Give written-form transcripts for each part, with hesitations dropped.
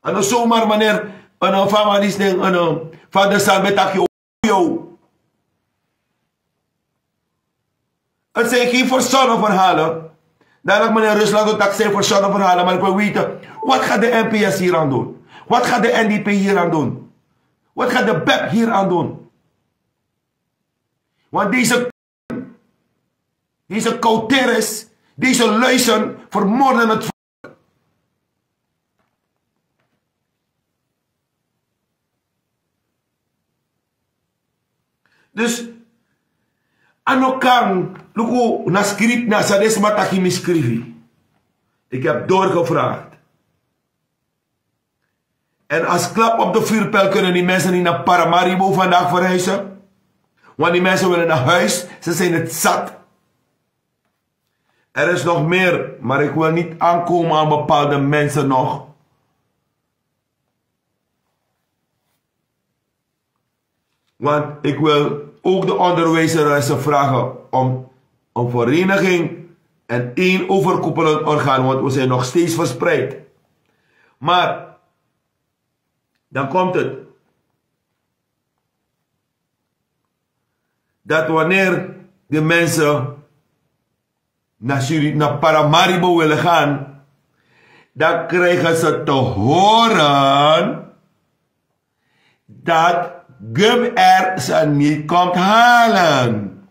Ano zomaar meneer, ano families ding, ano, vader staan met takje yo. Het zijn geen verzonnen verhalen. Daarom meneer Rusland ook dat zijn verzonnen verhalen, maar ik wil weten, wat gaat de NPS hier aan doen? Wat gaat de NDP hier aan doen? Wat gaat de BEP hier aan doen? Want deze kauteres, deze luizen vermoorden het volk. Dus, anokang, luko, na script na sa des mataki miskrivi. Ik heb doorgevraagd. En als klap op de vuurpijl kunnen die mensen niet naar Paramaribo vandaag verhuizen. Want die mensen willen naar huis. Ze zijn het zat. Er is nog meer. Maar ik wil niet aankomen aan bepaalde mensen nog. Want ik wil ook de onderwijzeressen vragen om een vereniging en één overkoepelend orgaan. Want we zijn nog steeds verspreid. Maar dan komt het. Dat wanneer de mensen naar Paramaribo willen gaan, dan krijgen ze te horen dat Gum er ze niet komt halen.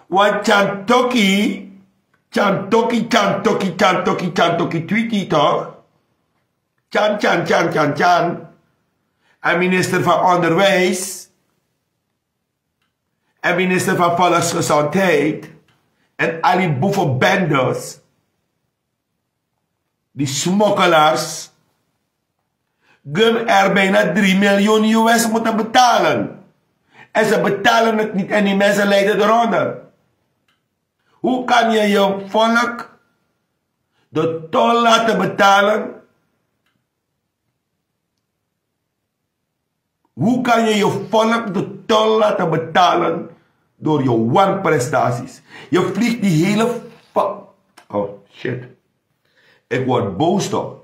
Want Chantoki tweetie toch? Chan. En minister van Onderwijs. En minister van Volksgezondheid. En al die boevenbendes. Die smokkelaars. Gum er bijna 3 miljoen US moeten betalen. En ze betalen het niet en die mensen lijden eronder. Hoe kan je je volk de tol laten betalen? Hoe kan je je volk de tol laten betalen door je wanprestaties? Je vliegt die hele... Oh, shit. Ik word boos toch.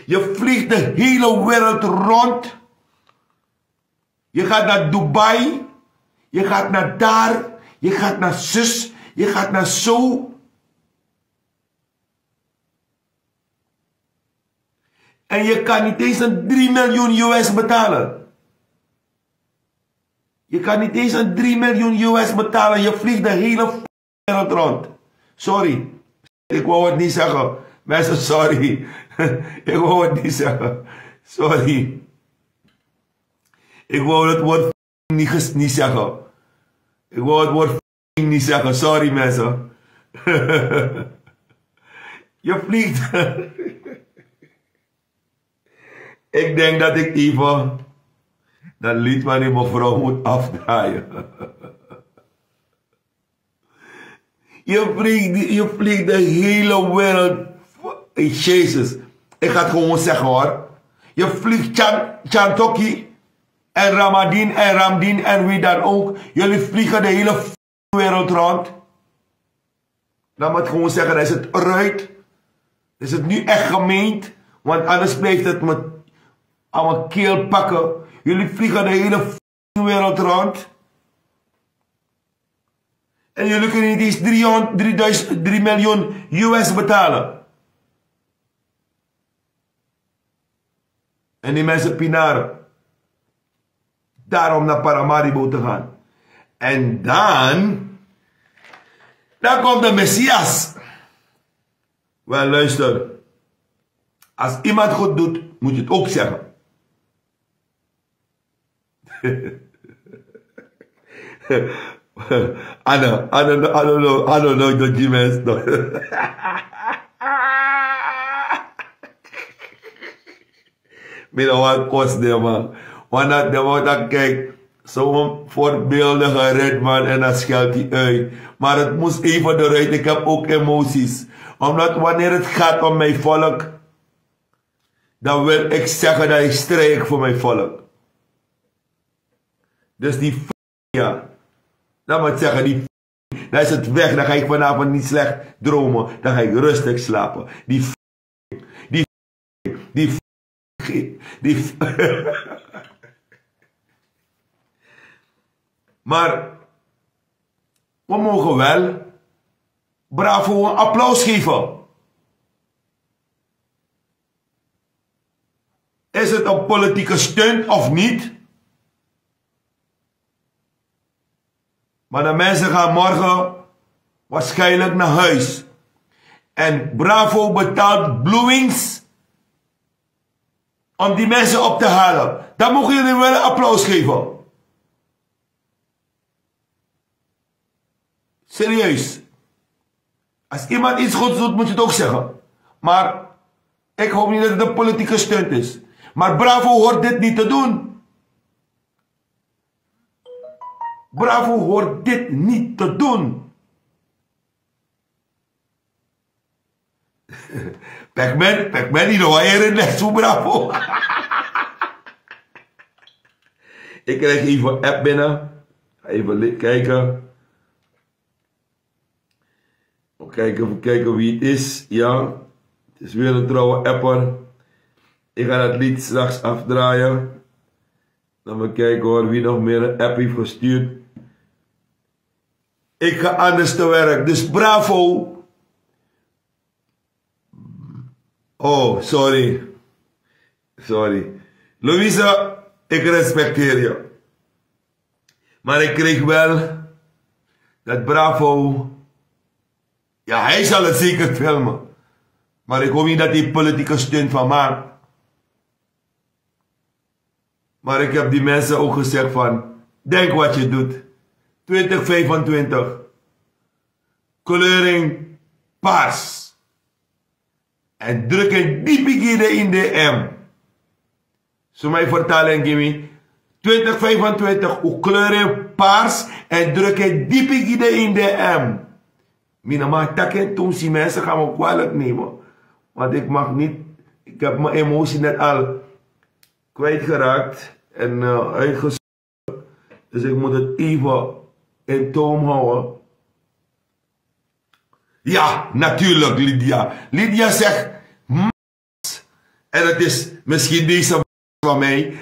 Je vliegt de hele wereld rond. Je gaat naar Dubai. Je gaat naar daar. Je gaat naar zus. Je gaat naar zo. En je kan niet eens een 3 miljoen US betalen. Je kan niet eens een 3 miljoen US betalen. Je vliegt de hele wereld rond. Sorry. Ik wou het niet zeggen. Mensen, sorry. Ik wou het niet zeggen. Sorry. Ik wou het woord niet zeggen. Ik wou het woord niet zeggen. Sorry mensen. Je vliegt. Ik denk dat ik even dat lied van die mevrouw moet afdraaien. Je vliegt de hele wereld. Jezus. Ik ga het gewoon zeggen hoor. Je vliegt Chantoki en Ramadin en Ramdin en wie dan ook. Jullie vliegen de hele wereld rond. Dan moet ik gewoon zeggen, dat is het eruit. Is het nu echt gemeend? Want anders blijft het me aan mijn keel pakken. Jullie vliegen de hele wereld rond. En jullie kunnen niet eens 3 miljoen US betalen. En die mensen pinaren. Daarom naar Paramaribo te gaan. En dan komt de Messias. Wel luister. Als iemand goed doet, moet je het ook zeggen. I don't know the Jimenez. Meer wat kost die man. Want dat de wat kijk, zo'n voorbeeldige Redman en dat scheldt hij uit. Maar het moest even eruit, ik heb ook emoties. Omdat wanneer het gaat om mijn volk, dan wil ik zeggen dat ik strijd voor mijn volk. Dus die ja, dat moet zeggen, dan is het weg. Dan ga ik vanavond niet slecht dromen. Dan ga ik rustig slapen. Maar we mogen wel bravo een applaus geven. Is het een politieke stunt of niet? Maar de mensen gaan morgen waarschijnlijk naar huis. En Bravo betaalt Bluewings om die mensen op te halen. Dan mogen jullie wel een applaus geven. Serieus. Als iemand iets goeds doet, moet je het ook zeggen. Maar ik hoop niet dat het een politieke stunt is. Maar Bravo hoort dit niet te doen. Bravo hoort dit niet te doen. Pac-Man, die nog in les voor Bravo. Ik krijg even een app binnen. Even kijken. Even kijken wie het is. Ja, het is weer een trouwe apper. Ik ga dat lied straks afdraaien. Dan we kijken hoor wie nog meer een app heeft gestuurd. Ik ga anders te werk. Dus Bravo. Oh, sorry. Sorry. Louisa, ik respecteer je. Maar ik kreeg wel dat Bravo. Ja, hij zal het zeker filmen. Maar ik hoop niet dat hij politieke stunt van maakt. Maar ik heb die mensen ook gezegd van, denk wat je doet. 2025. Kleuring paars. En druk een diepigide in de M. Zo mij vertalen, Gimme. 2025, kleuring paars en druk een diepigide in de M. Minama takken toen die mensen gaan me kwalijk nemen. Want ik mag niet, ik heb mijn emotie net al kwijtgeraakt en uitgezocht. Dus ik moet het even in toom houden. Ja, natuurlijk Lydia. Lydia zegt mas. En het is misschien deze van mij.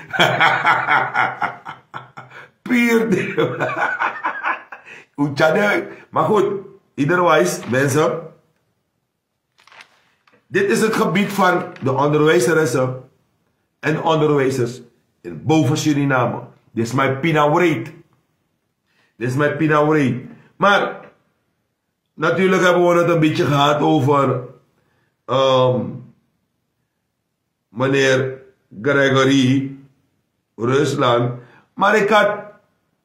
Pier. Maar goed, iederwijs, mensen. Dit is het gebied van de onderwijzeressen en onderwijzers in boven Suriname. Dit is mijn wreeddd. Dit is mijn wreeddd. Maar natuurlijk hebben we het een beetje gehad over meneer Gregory, Rusland. Maar ik had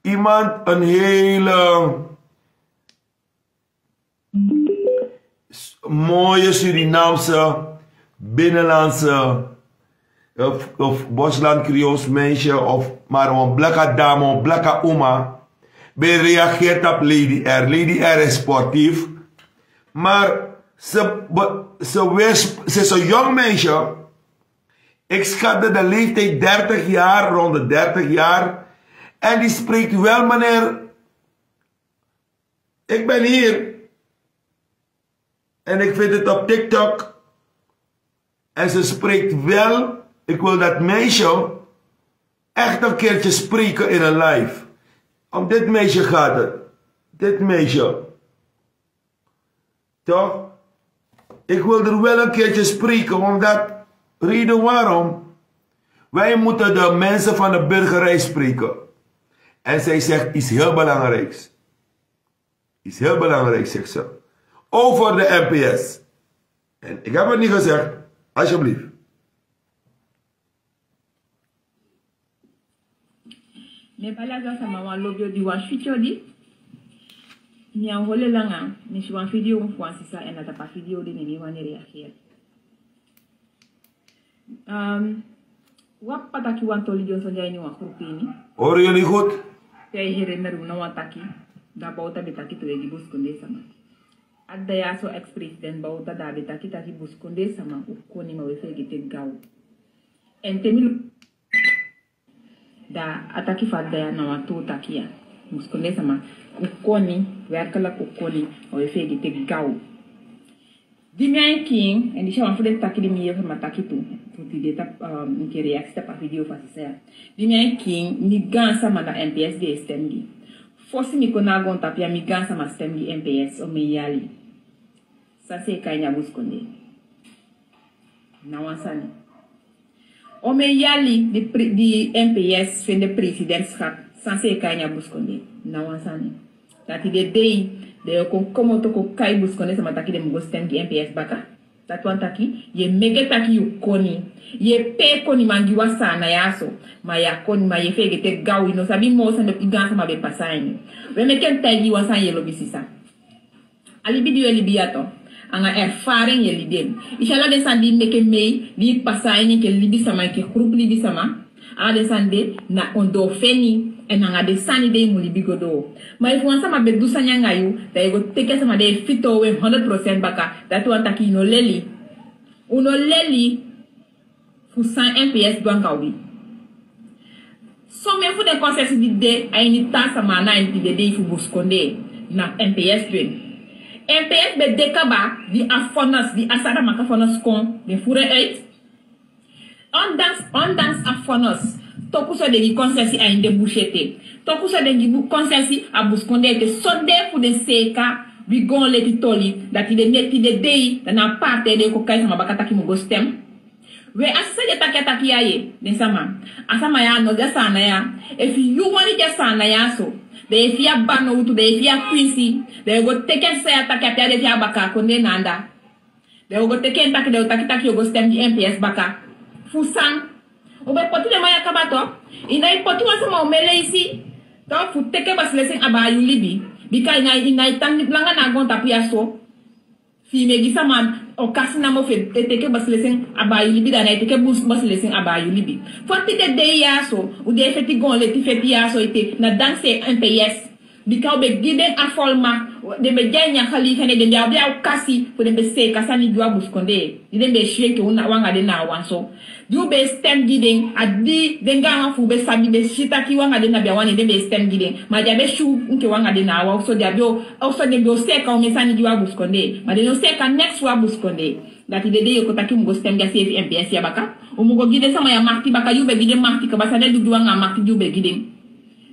iemand een hele mooie Surinaamse, binnenlandse of Bosland Creools meisje of maar een blakke dame, een blakke oma. Bij reageert op Lady R. Lady R is sportief. Maar ze is een jong meisje. Ik schatte de leeftijd 30 jaar, rond de 30 jaar. En die spreekt wel, meneer. Ik ben hier. En ik vind het op TikTok. En ze spreekt wel. Ik wil dat meisje echt een keertje spreken in een live. Om dit meisje gaat het. Dit meisje. Toch? Ik wil er wel een keertje spreken. Omdat, reden waarom. Wij moeten de mensen van de burgerij spreken. En zij zegt iets heel belangrijks. Iets heel belangrijks, zegt ze. Over de NPS. En ik heb het niet gezegd. Alsjeblieft. Me balaga sama wan lobyo di wan future di. Mi an hole langa. Mi shi wan video mfwan sisa en dat pa video di ni wan reageer. Wat pataki wan toli Johnson jay ni wan groepini. Horen jullie goed? Jij herinner me wan taki. Da bauta betaki to egi buskunde sama. Adda ya so ex-president bauta da betaki taki buskunde sama. Ukoni ma wefegi te gaw. En temil da ataki fadda ya na watu takia busconde sama ukoni werkelijk ukoni o efegi te gauw. Die mijn king, en die zou voor de takkie die meer van mijn takkie toe. Toen die deed een keer reactie op een video van ze. Die mijn king, mi gansa ma na NPS de stemgi. Fossi mi kona gon tapia mi gansa ma stemgi NPS o mi yali. Sa se kanya buskonde. Na wansani. O mi yali di NPS van de presidentschap. Sa se kanya buskonde. Na wansani. Dat de day de kon komo to ko kai buskonde sama taki de mgo stemgi NPS baka. Dat wan taki ye mege taki yu koni. Ye pe koni mangi wasa na yaso. Ma ya koni ma ye fege te gawi no sabi mo sa de igansa ma be pasani. We meken tagi wasa ye lobisisa. Ali bidiyo li biyato. Anga ervaring ye li dem. Inshallah de sandi meke mei li pasani ke libi sama ke group libi sama. Anga de sandi na ondo feni. En anga de sani de mu libi godo. Ma if wansa ma be dusanya ngayu, da ego teke sama de fito we 100% baka. Dat wan taki no leli. Uno leli fu 100 MPS doan kawi. So me fu de concessi di de ay ni ta sama na inti de fu buskonde na MPS dwen. MPS be dekaba di afonas di asara maka fonas kon de fure uit. Ondanks afonas tokuso de concessi ay de bouchete. Tokuso de concessi a buskonde te sonde fu de seka bi gon le titoli dat de neti de dei na parte de ko kay sama bakata ki mo go stem. We asisa je taki aye den sama asama ya no ja sana ya if you want ja sana ya so de if ya bano utu de if ya kwisi de go teke sa ataki apia de ya baka konde nanda de go teke taki de taki go stem di MPS baka fusan o be potu de maya kabato ina potu asama o mele isi to fu teke bas lesen abayu libi bika ina tangi blanga na gon tapia so fi me gisa man o kasina mo fe teke bas lesen abayu libi da na teke bas lesen abayu libi foti te de yaso u de feti gon le ti feti yaso ite na danse MPS bika be giden afolma de be janya khali kane de bia kasi fu de be se kasani jwa buskonde de be shwe ke una wanga de na wanso you be stem giden adi denga fu be sabi be shita ki wanga de na bia wani de be stem giden ma ja be shu nke wanga de na wa so dia bio also de bio se ka o mesani jwa buskonde ma de no se ka next wa buskonde dati de yo ko taki mu go stem ga CF MPS ya baka o mu go giden sama ya marti baka you be giden marti ka basa de du wanga marti you be giden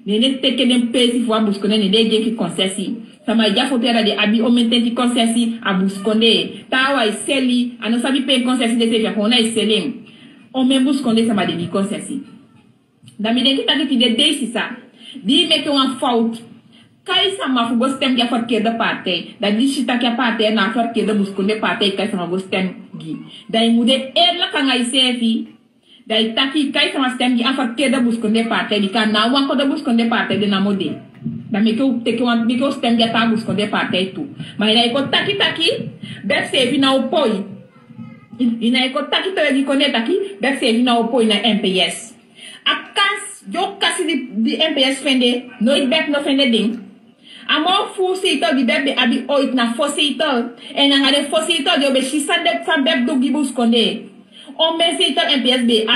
ne teke den pesi fo buskonde ne de je ki concessi sama ja fotera de abi o mententi concessi a buskonde tawa iseli ano sabi pe concessi de se ko na iselem o me buskonde sama de concessi da mi de ki taki de desi sa di me ke wan fault kai sama fu go stem ja fot ke de parte da di shita ke parte na fot ke de buskonde parte kai sama go stem gi da mu de la kanga isefi dai taki kai sama stem gi afat ke da buskonde parte di kan na wan ko da buskonde parte de na mode da me ko te ke wan mi ko stem gi ta buskonde parte tu ma ina ko taki bet se fi na opoi ina ko taki to gi konne taki bet se fi na opoi na MPS akas jo kasi di MPS fende no it bet no fende ding amo fu se to di bet abi oit na fo se to en nga de fo se to de be shi sande fam bet do gi buskonde on mesita MPSB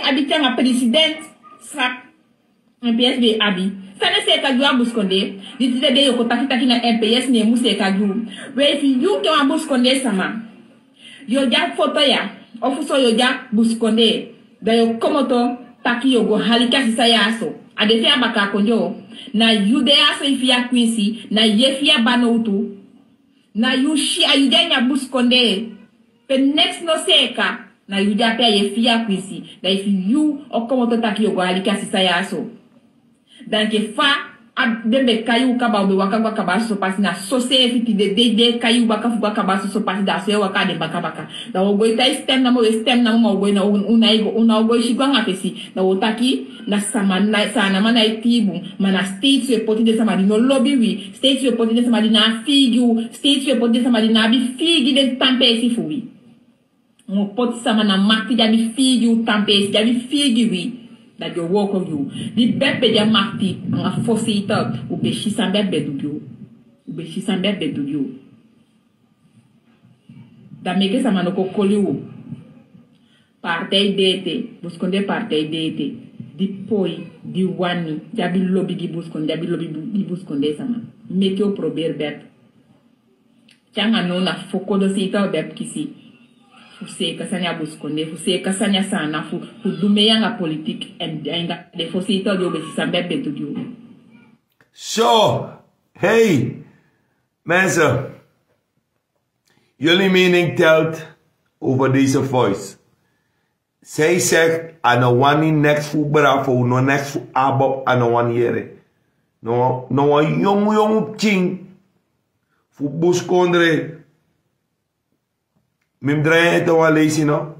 abi tanga president srap MPSB abi sana se ka jua buskonde ditide de yo taki na MPS ne muse ka ju we if you can buskonde sama yo ja foto ya ofuso yo ja buskonde da yo komoto taki yo go halika sisa yaso adefi abaka konjo na you de aso ifia kwisi na yefia banoutu na you shi ayudenya buskonde the next no seka na yuja pia ye fia kwisi da if you o komo to taki yo go alika sisa yaso dan ke fa dembe kayu kaba be waka so pasi na so safety de kayu baka fu baka baso so pasi da so waka de baka da wo go ita stem na mo go na una go shi gwanga pesi da wo taki na samana sana mana itibu mana states we poti de sama di no lobby wi states we poti de sama di na figu states we poti de sama di na bi figi de tampesi fu wi mo poti sama na makti ja bi figi tampesi ja bi figi wi that you walk of you the bebe ja makti nga fosita u be shisan bebe du yo da mege sama no kokoliwo partei dete buskonde partei dete di poi, di wani, jabi lobby di buskonde sama. Meteo probeer bep. Changa no na foko do sita bep kisi. Fu se kasanya buskonde, fu se kasanya sana, fu dumeyanga politik en de fu sita do besi sambep betu diu. Zo, hey, mensen, jullie mening telt over deze voice. Zij zegt, ano wani next fu bravo, no next fu abob, ano wani yere. No wan yong ching, fu buskondre. Mim draai eto wa lazy no.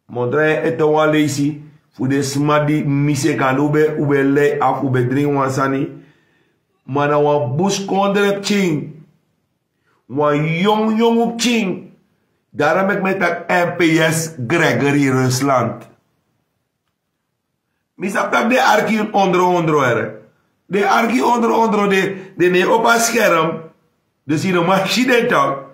Mo draai eto wa lazy. Fu de smadi mise kan ube lay af ube drink wan sani. Mana wan buskondre ching. Wan yong op ching. Daarom ik met dat NPS Gregory Rusland. Misap dat de arki ondro ere. De arki ondro de ne op een scherm. Dus in de machine toch.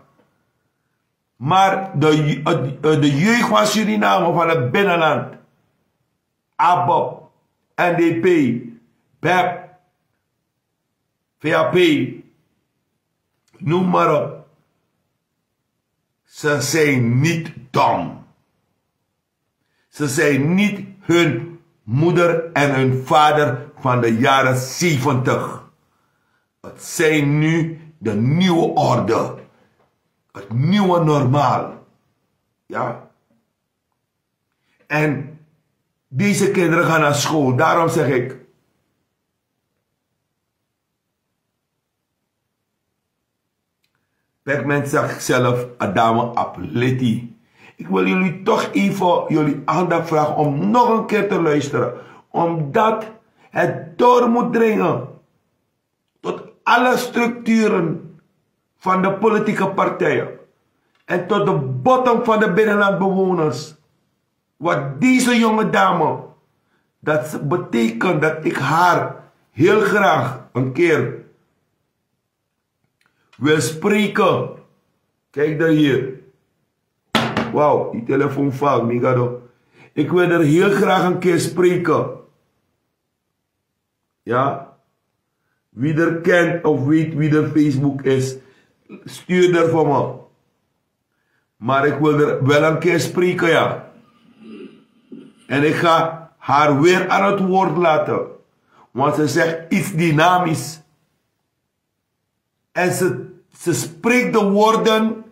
Maar de jeugd van Suriname van het binnenland. ABOP, NDP, BEP, VAP. Noem maar op. Ze zijn niet dom. Ze zijn niet hun moeder en hun vader van de jaren 70. Het zijn nu de nieuwe orde. Het nieuwe normaal. Ja. En deze kinderen gaan naar school. Daarom zeg ik. Pekment zegt zelf, Adame Apleti. Ik wil jullie toch even jullie aandacht vragen om nog een keer te luisteren. Omdat het door moet dringen tot alle structuren van de politieke partijen. En tot de bottom van de binnenlandbewoners. Wat deze jonge dame, dat betekent dat ik haar heel graag een keer wil spreken. Kijk daar hier. Wauw, die telefoon valt, migado. Ik wil er heel graag een keer spreken. Ja. Wie er kent of weet wie er Facebook is, stuur er voor me. Maar ik wil er wel een keer spreken, ja. En ik ga haar weer aan het woord laten. Want ze zegt iets dynamisch. En ze spreekt de woorden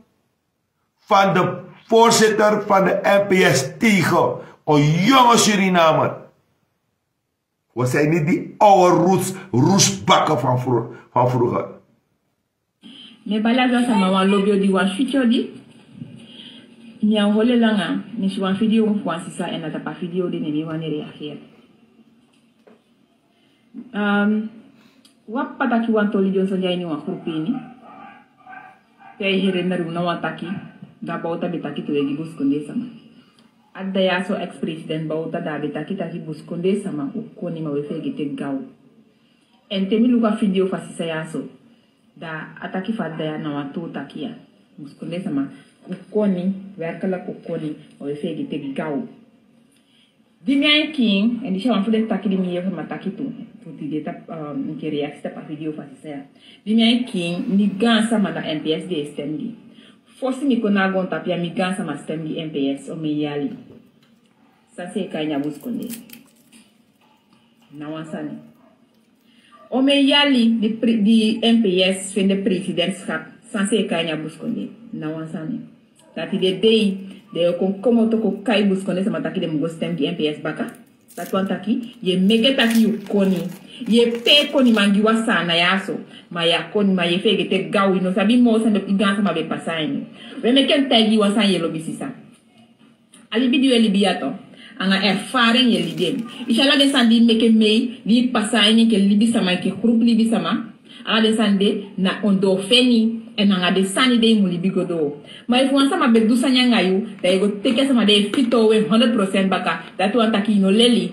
van de voorzitter van de NPS tegen. Een jonge Surinamer. We zijn niet die oude roesbakken van vroeger. Me balaga sama wan lobio di wan future di. Nya hole langa, ni shwan video mfwan sisa en ata pa video di ni wan reageer. Wap pataki wan toli Johnson jay ni wan groepini. Kay here na rum na wan taki, da bauta betaki to egi buskonde sama. Adda ya so ex-president bauta da betaki taki buskonde sama ukoni ma wefe gite gaw. En temi luka video fa sisa ya so. Da ataki fadda ya na watu takia muskonde sama ukoni werkelijk ukoni o efe gite gaw di mijn king en die shawan fude taki di miye fa mataki tu di deta nke react pa video fa sisa di mijn king ni gansa ma da NPS de stemdi fosi mi kona gon tapia mi gansa ma stemdi NPS o me yali sa se kanya muskonde na wansani o me yali di NPS van de presidentschap sanse kanya buskonde na wansani dat de day de kon komo to ko kai buskonde sama taki de mgo stem di NPS baka dat wan taki ye mege taki yu koni ye pe koni mangi wasana yaso ma ya koni ma ye fege te gawi no sabi mo sa de igansa ma be pasani we me ken tagi wasan ye lobisisa ali bidiyo libiato anga ervaring je lidem. Inshallah de sandi meke mei li pasani ke libi sama ke group libi sama. Anga de sande na ondo feni en anga de sani de mu libi godo. Maar if wan sama be dusanya ngayu, da ego teke sama de fito we 100% baka. Dat wan taki no leli.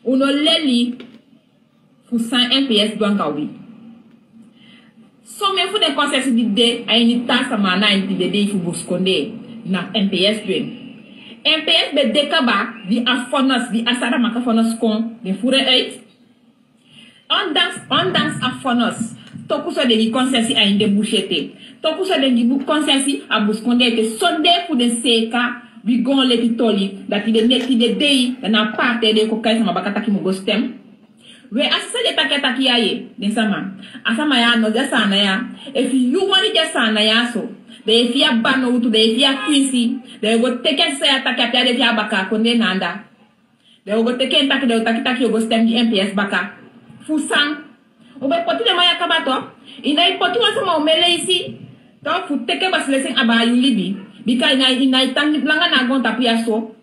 Uno leli fu 100 NPS bankawi. So me fu de concept di de ay ni ta sama na di de fu buskonde na NPS doen. NPS be dekaba, die affonnes, die asara maka fonnes kon, die voeren uit. Ondanks affonnes, toku so de die concessie a in de bouchete. Toku so de die concessie a buskonde te sonde voor de seka, we gon leti toli, dat die de neti de dei, dan a parte de kokai sama bakataki mo go stem. We asisa de taketaki ya ye, den sama. Asama ya no jasana ya. If you want to jasana ya so, de fia bano to de fia quincy, de go teke sa takatya de fia baka konde nanda. De go teke taki de takitaki go stem di MPS baka. Fusang. Obe poti de maya kabato. Ina poti wasama omele isi. To fu teke baslesing abayu libi. Bika ina tangi langa na gon tapia so.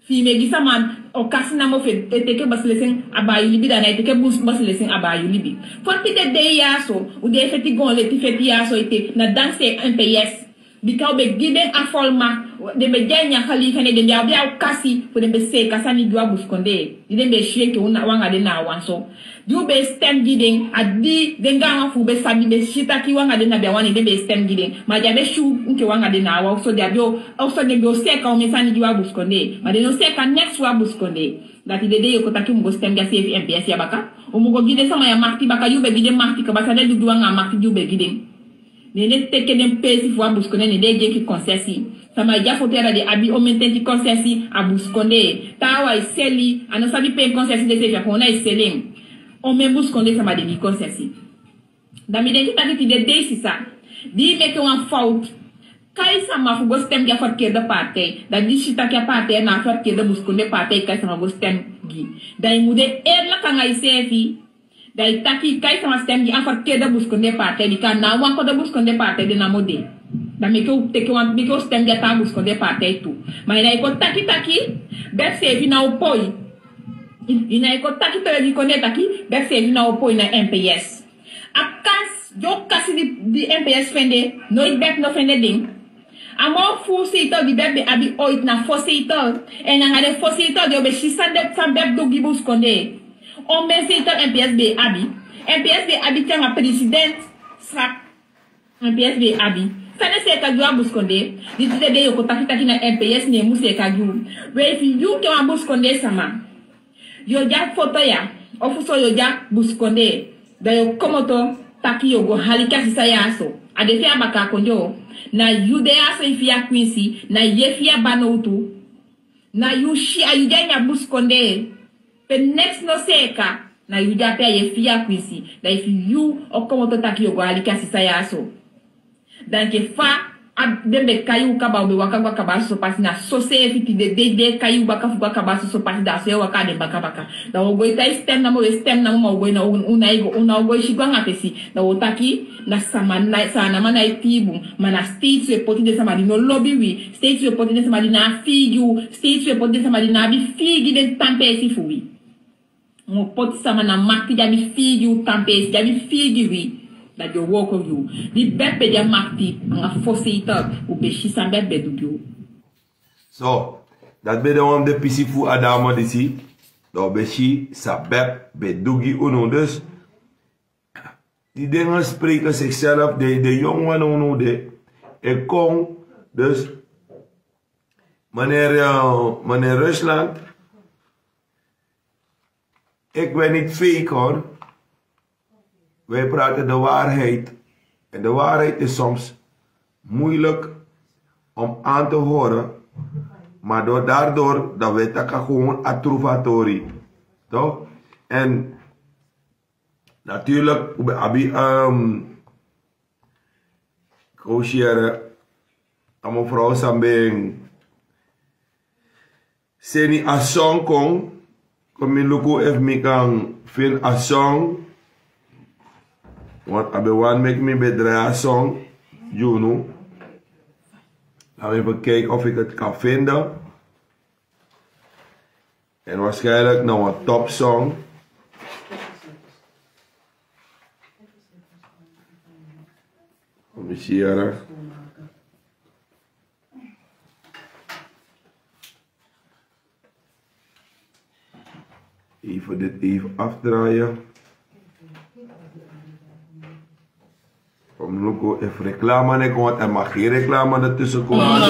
Fi me gisa man o kasina mo fe teke baslesing abayu libi da na teke bus baslesing abayu libi. Foti de ya so u de feti gon le ti feti ya so ite na danse MPS. Bika be giden afolma de be jenya khalifa ne de bia kasi fu de be se kasani dua buskonde. De be sheke una wanga de na wanso. You be stem giding adi denga fu be sabi be shita ki wanga de na be wani de be stem giding ma ja be shu nke wanga de na wa so de bio also de bio seka o mesani diwa buskonde ma de no seka next wa buskonde that de yo kotaki mbo stem ga CF MPS ya baka o mugo gide sama ya marti baka you be gide marti ka baka de du wanga marti you be giding ne teke dem pesi fu buskonde ne de ki concessi sama ja fotera de abi o mententi concessi a buskonde tawa iseli ano sabi pe concessi de se ko na iseling on me busconde sama de mi concessi. Da mi den kita de desi sa. Di meke wan fout. Kai sama fu go stem ga fat ke de parte. Da di shita ke parte na fat ke de busconde parte kai sama go stem gi. Da imude la kanga isefi. Da itaki kai sama stem gi afat ke de busconde parte di kan na wan ko de busconde parte de na mode. Da meke teke wan meke stem ga ta busconde parte tu. Ma ina ko taki bet sefi na opoi. Ina iko taki tele di konde taki berse ina opo ina MPS. Akas jo kasi di MPS fende no bet no fende ding. Amo fu seito di bet be abi oit na fo seito en na ngade fo seito de obe shisande sambeb do gibus konde. On me seito MPS be abi. MPS be abi tanga president srak MPS be abi. Sane se ka ju abus konde. Di de yo ko taki na MPS ne mu se ka ju. We if you ke abus konde sama. Yo ja foto ya ofuso yo ja buskonde da yo komoto taki yo go halika sisa yaso adefia baka konjo na yude yaso ifia kwisi na yefia banoutu na yushi ayudenya buskonde the next no seka na yuja pe yefia kwisi da if you o komoto taki yo go halika sisa yaso dan ke fa dembe kayu kaba be wakagwa kaba so pasi na society de kayu baka fuga kaba so pasi da se waka de baka da ogo ita stem na mo ogo na una ogo shigwa ngapesi da otaki na samana sana mana itibu mana states report de samadi no lobby wi states report de samadi na figu states report de samadi na bi figi de tampesi fuwi mo pot sama na makti da bi figu tampesi da bi figi wi that you walk of you. The bebe de makti nga fosita u beshi san bebe du. So, dat be de om de pisi fu adama disi. Do beshi sa bebe dugi uno. Dus, die dingen spreken zichzelf. De jongen uno de. Ik kom, dus, meneer Rusland. Ik ben niet fake hoor. Wij praten de waarheid. En de waarheid is soms moeilijk om aan te horen. Maar daardoor dat wij dat gewoon atruvatori. Toch? En natuurlijk, abi koosjere, aan mevrouw Sambeng. Seni asong kong. Kom in luko ef mi kan fin asong. Want abe wan make me bedrijf song, you know. Laten we even kijken of ik het kan vinden. En waarschijnlijk nog een top song. Kom eens hier. Even dit even afdraaien. Loco, even reclame en komt, er mag geen reclame ertussen komen.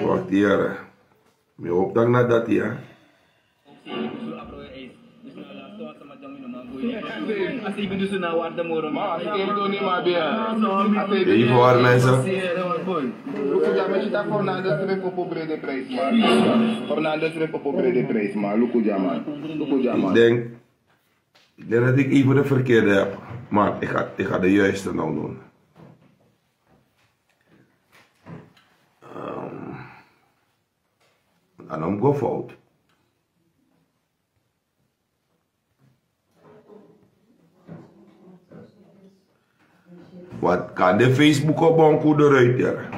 Wacht hier. Ik hoop dat naar dat hier. Even voor mensen. Ik denk dat ik even de verkeerde heb. Maar ik ga de juiste nou doen. En dan go fout. Wat kan de Facebook op een koe eruit jaren?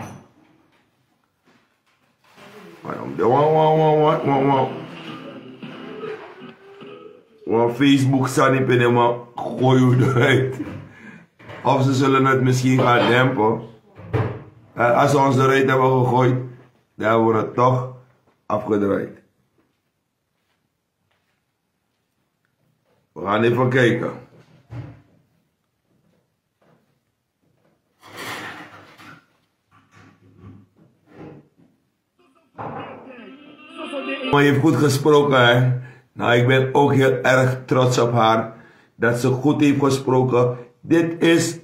Want Facebook staat niet in maar gooi je eruit. Of ze zullen het misschien gaan dempen. En als ze ons eruit hebben gegooid, dan hebben we het toch afgedraaid. We gaan even kijken. Maar je hebt goed gesproken, hè? Nou, ik ben ook heel erg trots op haar dat ze goed heeft gesproken. Dit is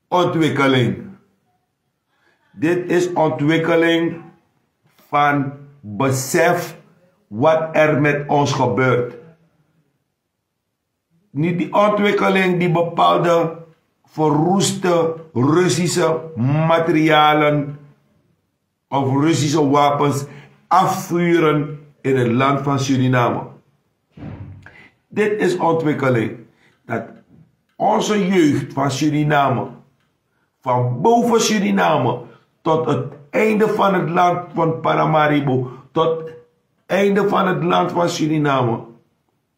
ontwikkeling. Dit is ontwikkeling van besef wat er met ons gebeurt. Niet die ontwikkeling die bepaalde verroeste Russische materialen of Russische wapens afvuren in het land van Suriname. Dit is ontwikkeling. Dat onze jeugd van Suriname, van boven Suriname tot het einde van het land van Paramaribo, tot het einde van het land van Suriname,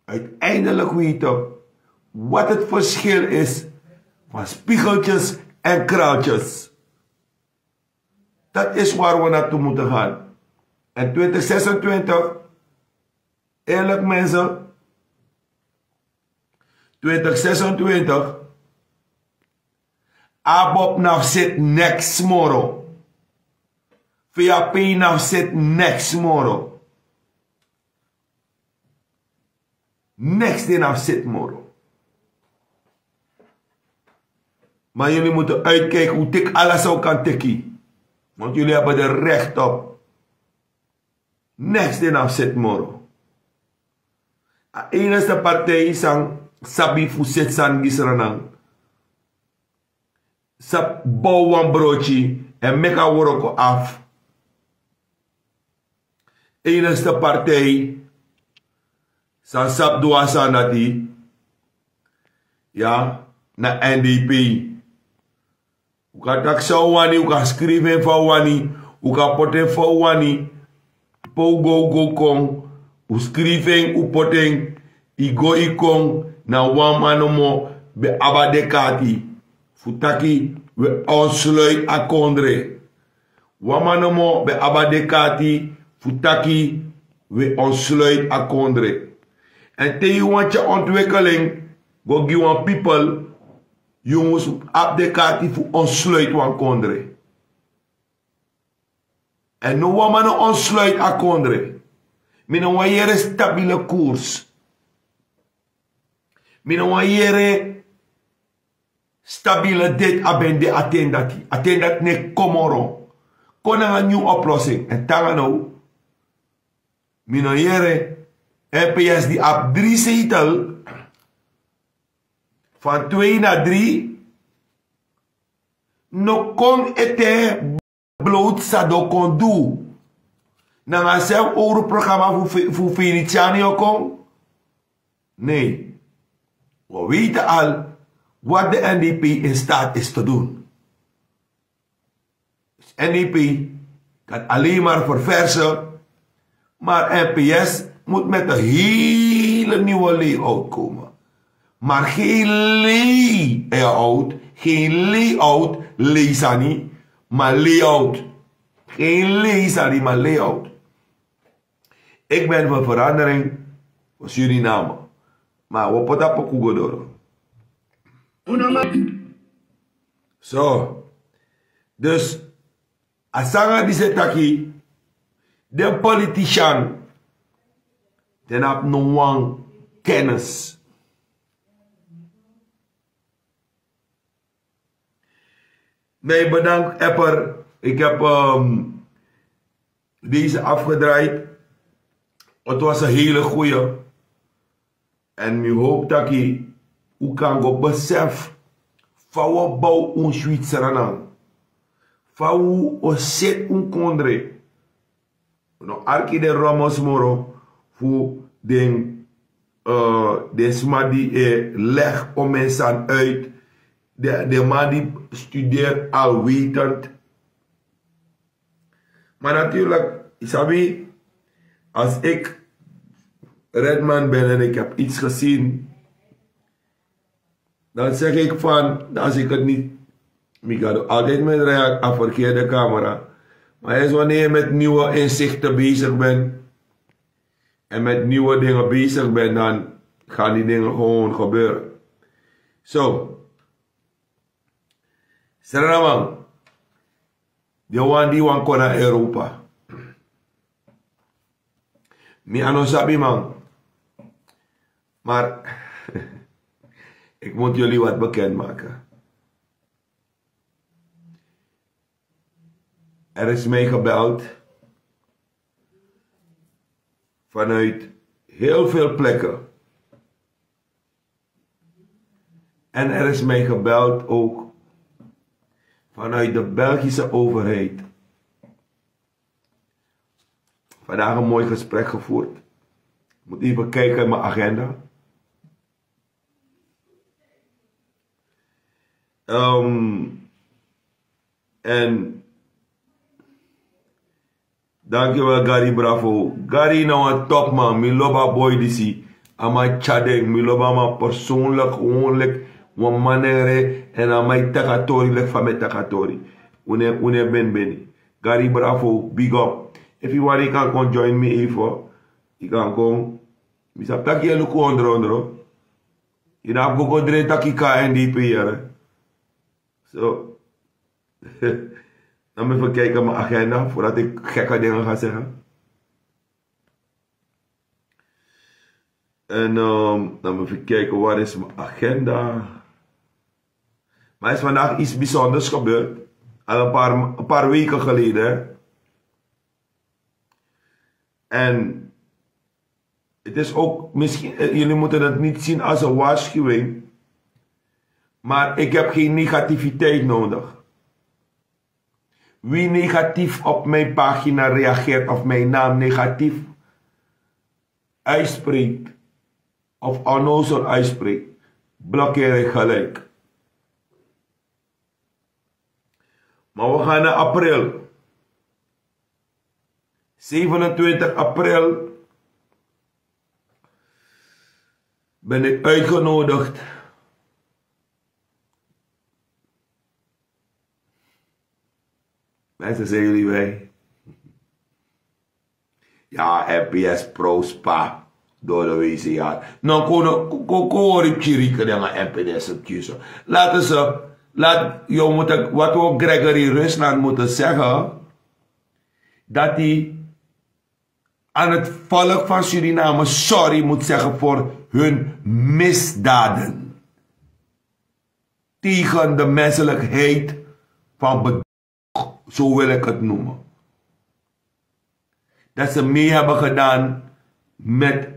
uiteindelijk weten wat het verschil is van spiegeltjes en kraaltjes. Dat is waar we naartoe moeten gaan. En 2026, eerlijk mensen, 2026, Abob nou zit next tomorrow. VAP nou zit next tomorrow. Next day nou zit tomorrow. Maar jullie moeten uitkijken hoe dik alles ook kan tikkie. Want jullie hebben er recht op. Next day nou zit tomorrow. De enige partij sang sabi fuset san gisranang. Sap bouw een broodje en meka woroko af. Enige partij san sap doa sanati. Ja, na NDP. U kan tak so wani, u kan schrijven voor wani, u kan poten voor wani. Po go kong, u schrijven u poten, i go i kong, na wan manomo be abadekati. Futaki we onsluit akondre. Wamanomo be abadekati, futaki we onsluit akondre. En te je want je ontwikkeling, go give one people, jongens abdekati fu onsluit wan kondre. En no wamano onsluit akondre. Mina wan yere stabiele koers. Mina wan yere stabiele dit abende attendati. Attendat ne komoro. Kona een nieuwe oplossing. En tanga nou. Mina yere NPS die op 3 zetel. Van 2 naar 3. No kon ete bloot sa do kon do. Nanga zelf ouro programma voor Venetiani ook. Nee. We weten al wat de NDP in staat is te doen. Dus NDP kan alleen maar verversen, maar NPS moet met een hele nieuwe layout komen. Maar geen layout, leesani, maar layout. Geen leesani, maar layout. Ik ben voor verandering voor Suriname. Maar we poten op Kugodoro. Zo. Dus, asanga die zit aquí, de politician, den heb no one kennis. Nee, bedankt, Epper. Ik heb deze afgedraaid. Het was een hele goeie. En ik hoop dat je kan go besef van wat bouw een Zwitserland. Van wat zit een kondre. No arki de Ramos Moro voor de sma die leg om mensen uit. De man die studeert al wetend. Maar natuurlijk, Isabi, als ik Redman ben en ik heb iets gezien, dan zeg ik van, als ik het niet, ik ga altijd met een verkeerde camera. Maar is wanneer je met nieuwe inzichten bezig bent en met nieuwe dingen bezig bent, dan gaan die dingen gewoon gebeuren. Zo. Seraman, die wan kon naar Europa. Mi ano sabi man. Maar ik moet jullie wat bekendmaken. Er is mij gebeld vanuit heel veel plekken. En er is mij gebeld ook vanuit de Belgische overheid. Vandaag een mooi gesprek gevoerd. Ik moet even kijken in mijn agenda. En dankjewel Gary Bravo. Gary nou een topman. Mi loba boy disi. Ama chadeng. Mi loba ma persoonlijk gewoonlijk. Wan manere. En ama takatori lek van mijn takatori. Une ben beni. Gary Bravo. Big up. If you want, you can come join me even. You can come. Misa taki ya luku ondro. Je hebt go dre taki ka NDP hier. Zo. Dan even kijken mijn agenda voordat ik gekke dingen ga zeggen. En dan even kijken waar is mijn agenda. Maar is vandaag iets bijzonders gebeurd. Al een paar weken geleden. En het is ook misschien, jullie moeten het niet zien als een waarschuwing. Maar ik heb geen negativiteit nodig. Wie negatief op mijn pagina reageert of mijn naam negatief uitspreekt of onnozel uitspreekt, blokkeer ik gelijk. Maar we gaan naar april. 27 april ben ik uitgenodigd mensen, zijn jullie bij? Ja, FPS Pro Spa door de WISIE. Nou, kon ik chiriken en NPS kiezen. Laten ze, wat we Gregory Rusland moeten zeggen, dat hij aan het volk van Suriname sorry moet zeggen voor hun misdaden tegen de menselijkheid van bedrog, zo wil ik het noemen. Dat ze mee hebben gedaan met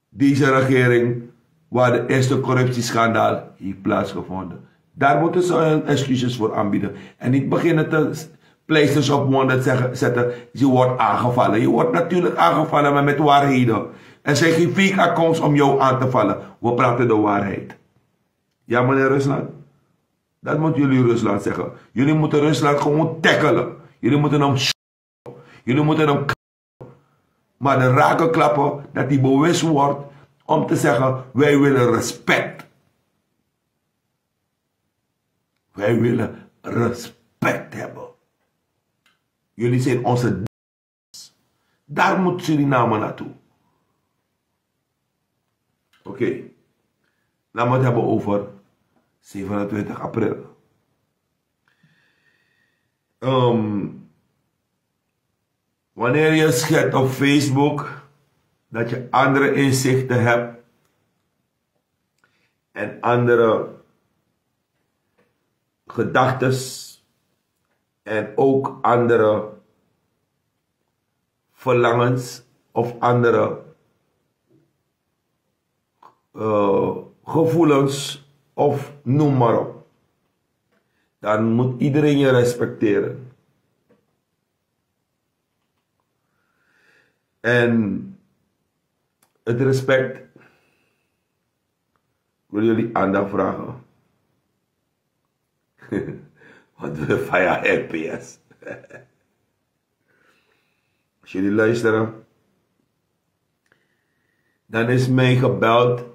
deze regering waar de eerste corruptieschandaal heeft plaatsgevonden. Daar moeten ze hun excuses voor aanbieden. En niet beginnen te pleisters op wonden zetten, je wordt aangevallen. Je wordt natuurlijk aangevallen, maar met waarheden. En zijn geen fake accounts om jou aan te vallen. We praten de waarheid. Ja, meneer Rusland? Dat moeten jullie Rusland zeggen. Jullie moeten Rusland gewoon tackelen. Jullie moeten hem jullie moeten hem maar de raken klappen dat hij bewust wordt om te zeggen, wij willen respect. Wij willen respect hebben. Jullie zijn onze. Daar moet Suriname naartoe. Oké. Laten we het hebben over 27 april. Wanneer je schet op Facebook dat je andere inzichten hebt en andere gedachtes en ook andere verlangens of andere gevoelens of noem maar op, dan moet iedereen je respecteren. En het respect, ik wil jullie aandacht vragen. Wat we Faya LPS. Als jullie luisteren, dan is mij gebeld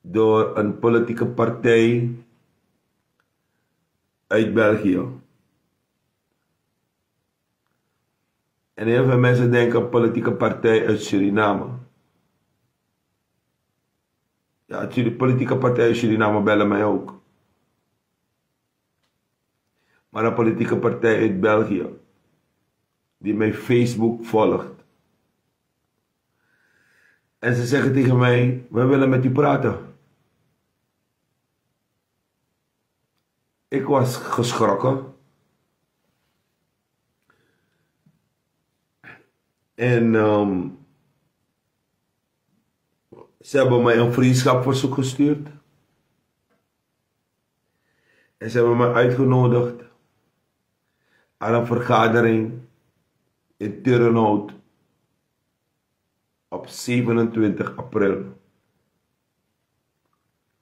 door een politieke partij uit België. En heel veel mensen denken een politieke partij uit Suriname. Ja, de politieke partij uit Suriname bellen mij ook. Maar een politieke partij uit België, die mij Facebook volgt. En ze zeggen tegen mij, we willen met u praten. Ik was geschrokken. En ze hebben mij een vriendschapverzoek gestuurd. En ze hebben mij uitgenodigd aan een vergadering in Turnhout op 27 april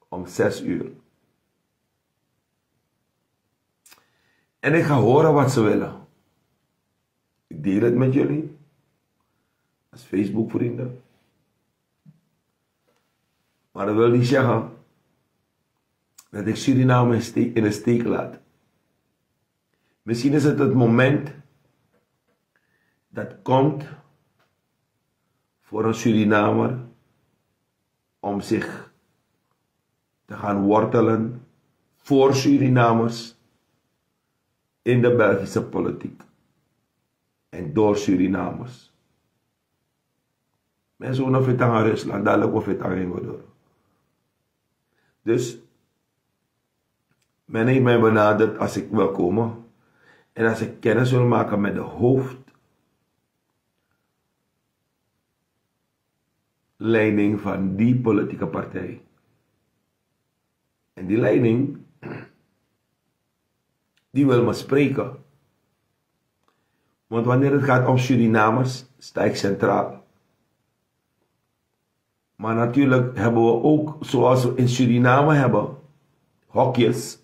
om 6 uur. En ik ga horen wat ze willen. Ik deel het met jullie als Facebook vrienden. Maar dat wil niet zeggen dat ik Suriname in de steek laat. Misschien is het moment dat komt voor een Surinamer om zich te gaan wortelen voor Surinamers in de Belgische politiek en door Surinamers. Mensen of het aan Rusland, dadelijk of het aan door. Dus men heeft mij benaderd als ik wil komen. En als ik kennis wil maken met de hoofdleiding van die politieke partij. En die leiding, die wil me spreken. Want wanneer het gaat om Surinamers, sta ik centraal. Maar natuurlijk hebben we ook, zoals we in Suriname hebben, hokjes.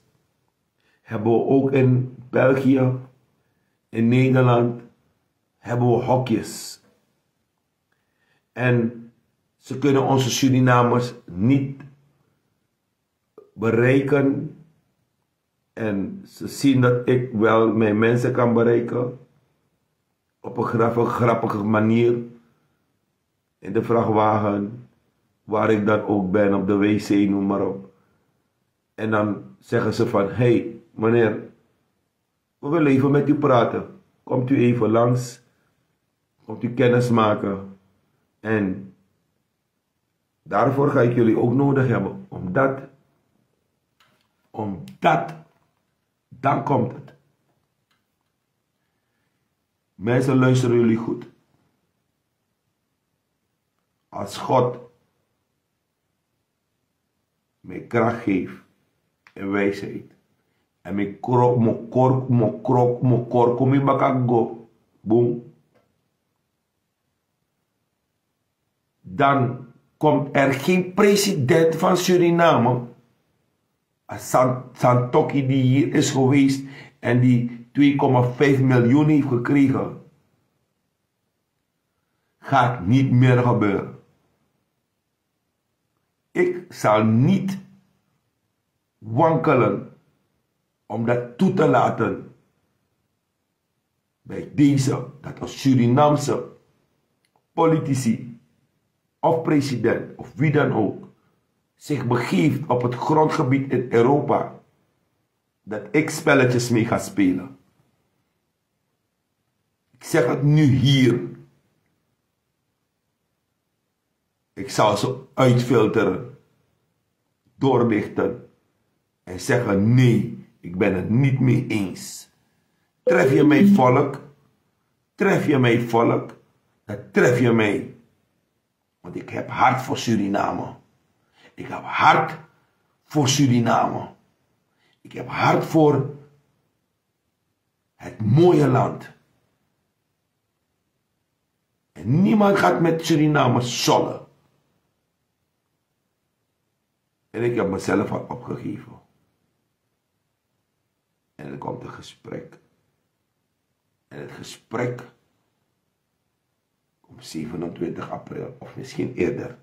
Hebben we ook in België, in Nederland, hebben we hokjes. En ze kunnen onze Surinamers niet bereiken. En ze zien dat ik wel mijn mensen kan bereiken. Op een grappige manier. In de vrachtwagen. Waar ik dan ook ben, op de wc, noem maar op. En dan zeggen ze van, hey meneer, we willen even met u praten. Komt u even langs. Komt u kennis maken. En daarvoor ga ik jullie ook nodig hebben. Omdat, dan komt het. Mensen, luisteren jullie goed. Als God mij kracht geeft en wijsheid. En me krok, mo kom je bakak go. Boeng. Dan komt er geen president van Suriname. Als Santokki die hier is geweest en die 2,5 miljoen heeft gekregen. Gaat niet meer gebeuren. Ik zal niet wankelen om dat toe te laten bij deze, dat als Surinaamse politici of president of wie dan ook zich begeeft op het grondgebied in Europa, dat ik spelletjes mee ga spelen. Ik zeg het nu hier. Ik zal ze uitfilteren, doorlichten en zeggen nee, ik ben het niet mee eens. Tref je mij volk, dan tref je mij. Want ik heb hart voor Suriname. Ik heb hart voor Suriname. Ik heb hart voor het mooie land. En niemand gaat met Suriname sollen. En ik heb mezelf al opgegeven. En er komt een gesprek. En het gesprek om 27 april of misschien eerder.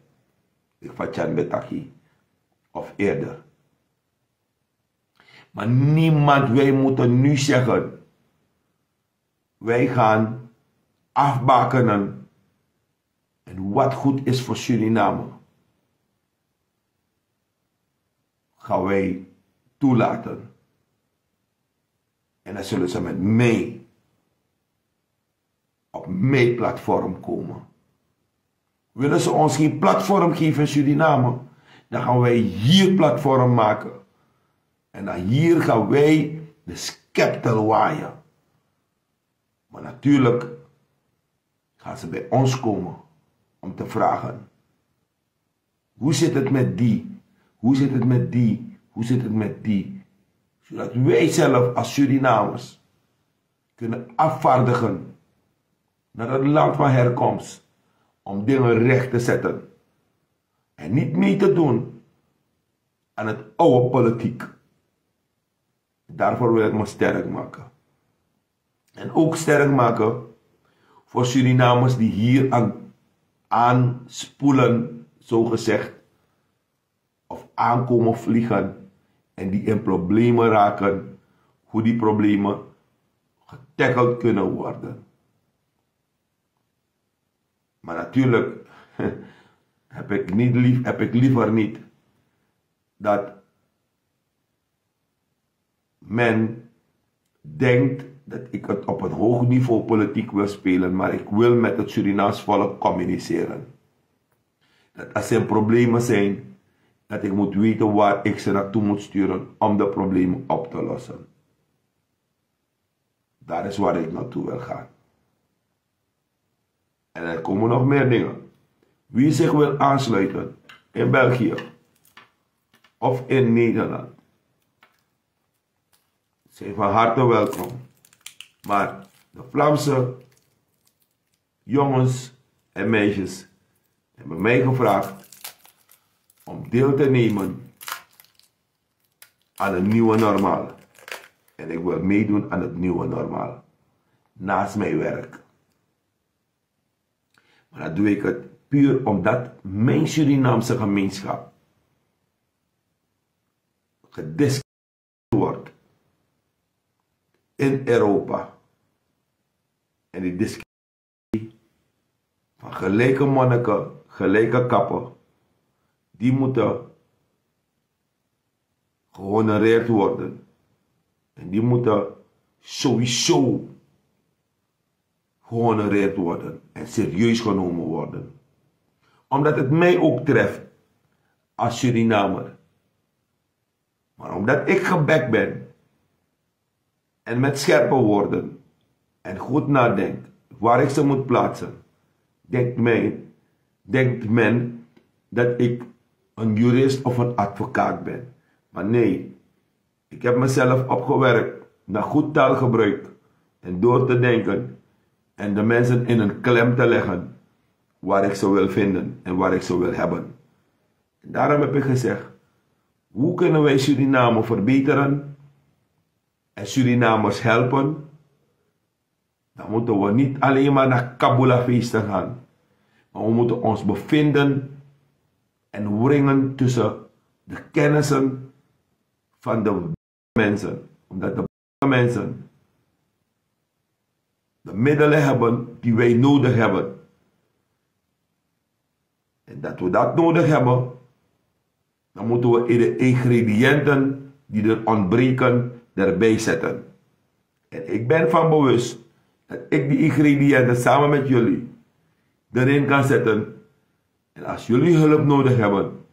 Ik vat Jan Betaki. Of eerder. Maar niemand, wij moeten nu zeggen. Wij gaan afbakenen. En wat goed is voor Suriname, gaan wij toelaten. En dan zullen ze met mij op mijn platform komen. Willen ze ons geen platform geven in Suriname, dan gaan wij hier platform maken. En dan hier gaan wij de scepter waaien. Maar natuurlijk gaan ze bij ons komen om te vragen. Hoe zit het met die? Hoe zit het met die? Hoe zit het met die? Zodat wij zelf als Surinamers kunnen afvaardigen naar het land van herkomst. Om dingen recht te zetten. En niet mee te doen aan het oude politiek. Daarvoor wil ik me sterk maken. En ook sterk maken voor Surinamers die hier aanspoelen, zogezegd. Of aankomen vliegen. En die in problemen raken. Hoe die problemen getackeld kunnen worden. Maar natuurlijk heb ik liever niet dat men denkt dat ik het op een hoog niveau politiek wil spelen, maar ik wil met het Surinaams volk communiceren. Dat als er problemen zijn, dat ik moet weten waar ik ze naartoe moet sturen om de problemen op te lossen. Daar is waar ik naartoe wil gaan. En er komen nog meer dingen. Wie zich wil aansluiten in België of in Nederland, zijn van harte welkom. Maar de Vlaamse jongens en meisjes hebben mij gevraagd om deel te nemen aan een nieuwe normaal. En ik wil meedoen aan het nieuwe normaal. Naast mijn werk. Maar dan doe ik het puur omdat mijn Surinaamse gemeenschap gediscrimineerd wordt in Europa. En die discriminatie van gelijke monniken, gelijke kappen, die moeten gehonoreerd worden. En die moeten sowieso gehonoreerd worden en serieus genomen worden. Omdat het mij ook treft als Surinamer. Maar omdat ik gebekt ben en met scherpe woorden en goed nadenk waar ik ze moet plaatsen, denkt men dat ik een jurist of een advocaat ben. Maar nee, ik heb mezelf opgewerkt naar goed taalgebruik en door te denken en de mensen in een klem te leggen waar ik ze wil vinden en waar ik ze wil hebben. En daarom heb ik gezegd, hoe kunnen wij Suriname verbeteren en Surinamers helpen? Dan moeten we niet alleen maar naar Kabula feesten gaan, maar we moeten ons bevinden en wringen tussen de kennissen van de mensen. Omdat de mensen de middelen hebben die wij nodig hebben. En dat we dat nodig hebben, dan moeten we de ingrediënten die er ontbreken erbij zetten. En ik ben van bewust dat ik die ingrediënten samen met jullie erin kan zetten. En als jullie hulp nodig hebben,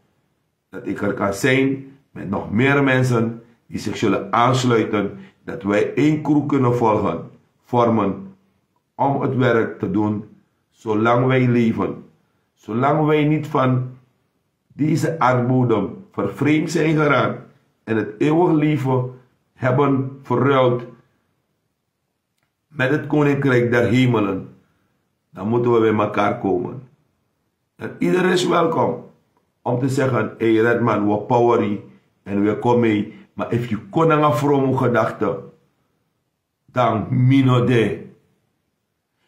dat ik er kan zijn met nog meer mensen die zich zullen aansluiten, dat wij één crew kunnen vormen om het werk te doen zolang wij leven. Zolang wij niet van deze aardbodem vervreemd zijn geraakt en het eeuwig leven hebben verruild met het koninkrijk der hemelen, dan moeten we bij elkaar komen. En iedereen is welkom om te zeggen, hey Redman, we power en we komen mee. Maar if je kon een vroom gedachte, dan mino de.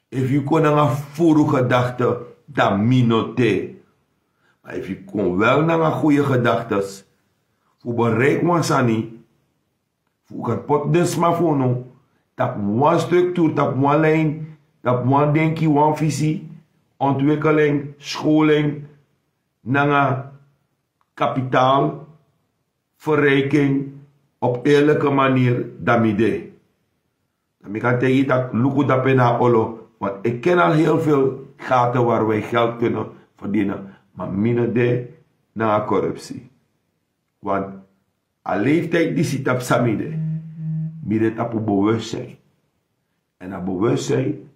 If je kon een voere gedachte, dan mino de. Maar if je kon wel naar een goede gedachtes, voor bereik wansani, voor kan pot desma voor no, tap one structuur, tap one lijn, tap one denkie, one visie, ontwikkeling, scholing, nanga kapitaal, verrijking op eerlijke manier damide. Dan kan tegen je dat luku dat pena olo, want ik ken al heel veel gaten waar wij geld kunnen verdienen, maar minder de na corruptie. Want a leeftijd die zit op samide, midden op bewustzijn. En dat bewustzijn,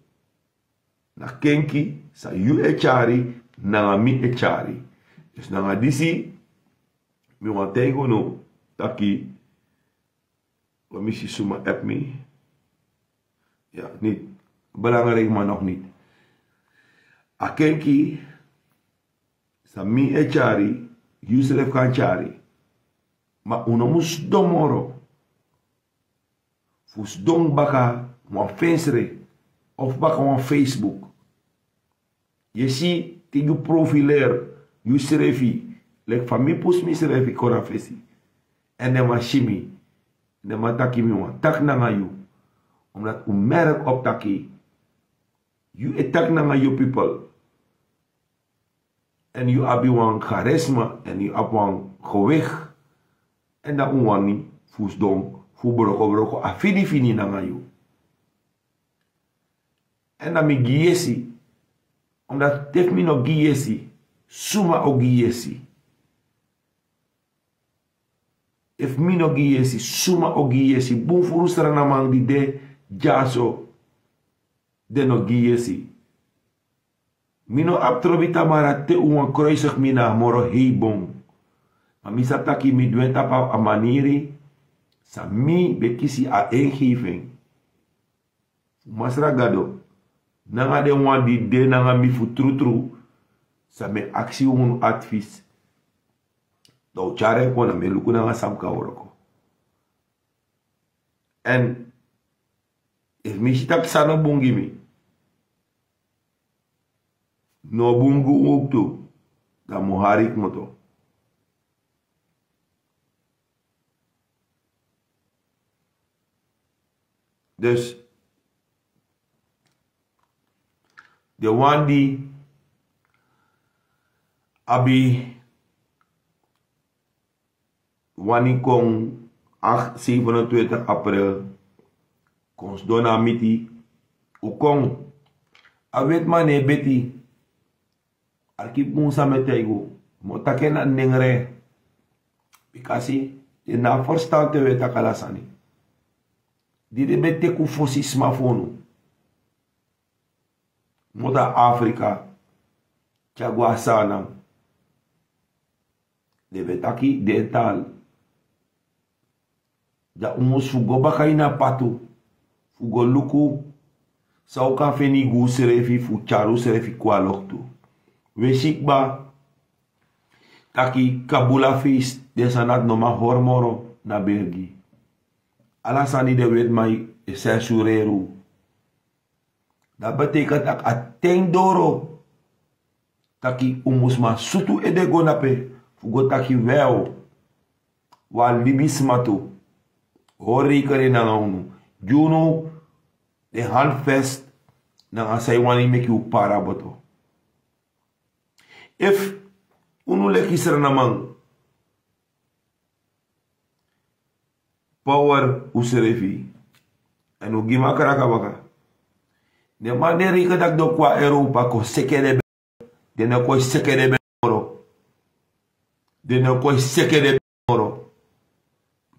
na kenki, sa yu echari, na mi echari. Dus na disi, mi want tegen no, taki, wat missie suma app me. Ja, niet. Belangrijk, maar nog niet. A kenki, sa mi echari, Yusuf kan chari. Maar uno mus domoro. Fus dong baka wan Facebook of baka wan Facebook. Je ziet die je profileer, je schreef, like van mij pus mi schreef korafesi. En de machimi, de mataki mi wan tak nanga you. Omdat u merk op taki, you etak nanga you people. En you abi wan charisma en you ab wan gewicht. En dat unwani fus dong, fu broko afini fini nanga you. En dan mi giesi, omdat tef mi no giesi, suma o giesi. If mi no giesi, suma o giesi, bun furustra na mang di de jaso de no giesi. Mi no aptrobita mara te uwan kruisig mi na moro heibong. Maar mi sataki mi duen tapa a maniri, sa mi bekisi a ingeving. Masra gado, nanga de wan di de nanga mi fu tru, sa me aksi un advies. Do chare ko na me luku nanga samka oroko. En if mi sitak sana bungi mi, no bungu ook tu, da muharik moto. Dus de one die abi wani kon 27 april kons dona miti u kon awet mane beti arkip munsa metego motakena nengre pikasi de na forstante weta kalasani di de bete ku fosi smartphone moda Afrika chagwa sana de betaki dental da umus fugo bakaina patu fugo luku sa o ka feni gu serefi fu charu serefi kwa loktu we shikba taki kabula fis de sanat no ma hormoro na bergi alasani de wet mai censureru. Dat betekent dat ateng doro taki umus ma sutu edego nape fugo taki wel wa libismatu hori kare na unu juno de handvest na asai wani make you paraboto. If unu lekisar namang power userefi en u gima karaka baka de maneri kadak do kwa Europa ko sekede de na ko sekede moro de na ko sekede moro